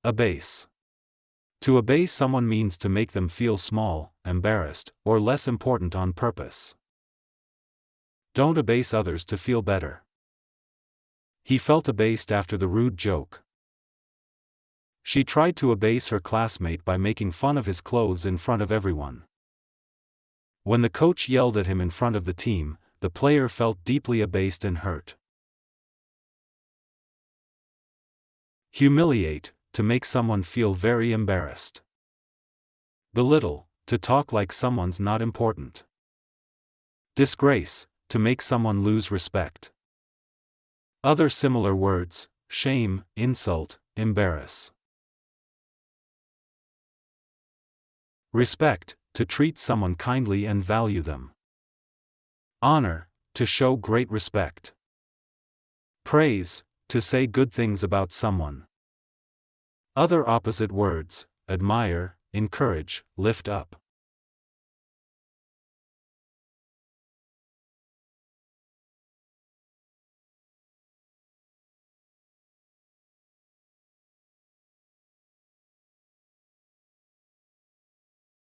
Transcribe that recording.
Abase. To abase someone means to make them feel small, embarrassed, or less important on purpose. Don't abase others to feel better. He felt abased after the rude joke. She tried to abase her classmate by making fun of his clothes in front of everyone. When the coach yelled at him in front of the team, the player felt deeply abased and hurt. Humiliate, to make someone feel very embarrassed. Belittle, to talk like someone's not important. Disgrace, to make someone lose respect. Other similar words: shame, insult, embarrass. Respect, to treat someone kindly and value them. Honor, to show great respect. Praise, to say good things about someone. Other opposite words: admire, encourage, lift up.